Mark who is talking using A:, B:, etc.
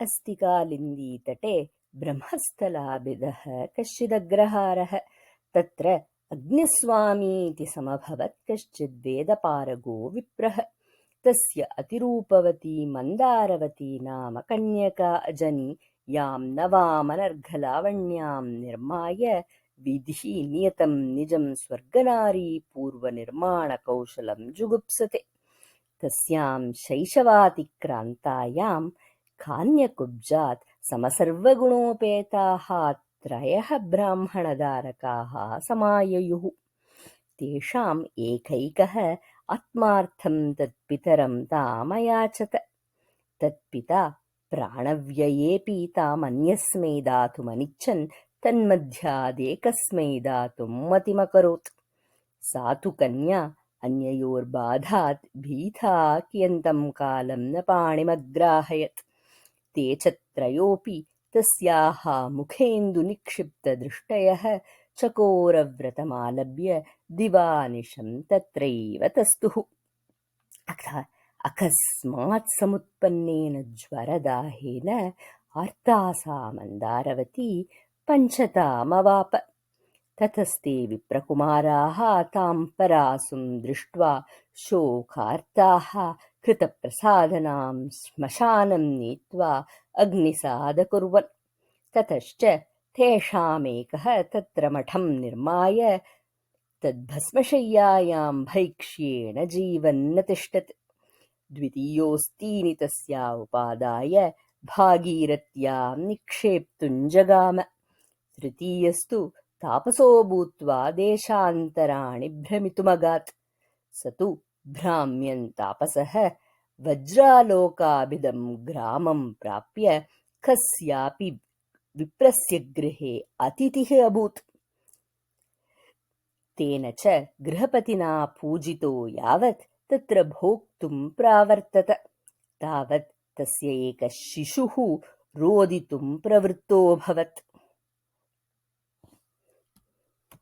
A: अस्तिकालिन्दीतटे ब्रह्मस्थलाभिदः कश्चिदग्रहारः तत्र अग्निस्वामीति समभवत् कश्चिद्वेदपारगो विप्रः तस्य अतिरूपवती मन्दारवती नाम कन्यका अजनी यां नवामनर्घलावण्यां निर्माय विधिः नियतं निजं स्वर्गनारी पूर्वनिर्माणकौशलं जुगुप्सते तस्यां शैशवातिक्रान्तायां कान्यकुब्जात् समसर्वगुणोपेताः त्रयः ब्राह्मणदारकाः समाययुः तेषाम् एकैकः आत्मार्थं तत्पितरं तामयाचत तत्पिता प्राणव्ययेऽपि तामन्यस्मै दातुमनिच्छन् तन्मध्यादेकस्मै दातुं मतिमकरोत् सा तु कन्या अन्ययोर्बाधात् भीता कियन्तं कालं न पाणिमग्राहयत् ते च त्रयोऽपि तस्याः मुखेन्दुनिक्षिप्तदृष्टयः चकोरव्रतमालभ्य दिवानिशं तत्रैव तस्तुः अकस्मात् समुत्पन्नेन ज्वरदाहेन आर्ता सा मन्दारवती पञ्चतामवाप ततस्ते विप्रकुमाराः तां परासुं दृष्ट्वा शोकार्ताः कृतप्रसादनां श्मशानं नीत्वा अग्निसादकुर्वन् ततश्च तेषामेकः तत्र मठं निर्माय तद्भस्मशय्यायां भैक्ष्येण जीवन्न तिष्ठत् द्वितीयोऽस्तीनि तस्या उपादाय भागीरथ्यां निक्षेप्तुं जगाम तृतीयस्तु तापसो भूत्वा देशान्तराणि भ्रमितुमगात् स तु भ्राम्यन् तापसः वज्रालोकाभिदं ग्रामं प्राप्य कस्यापि विप्रस्य गृहे अतिथिः अभूत् तेन च गृहपतिना पूजितो यावत् तत्र भोक्तुं प्रावर्तत तावत् तस्य एकः शिशुः रोदितुं प्रवृत्तोऽभवत्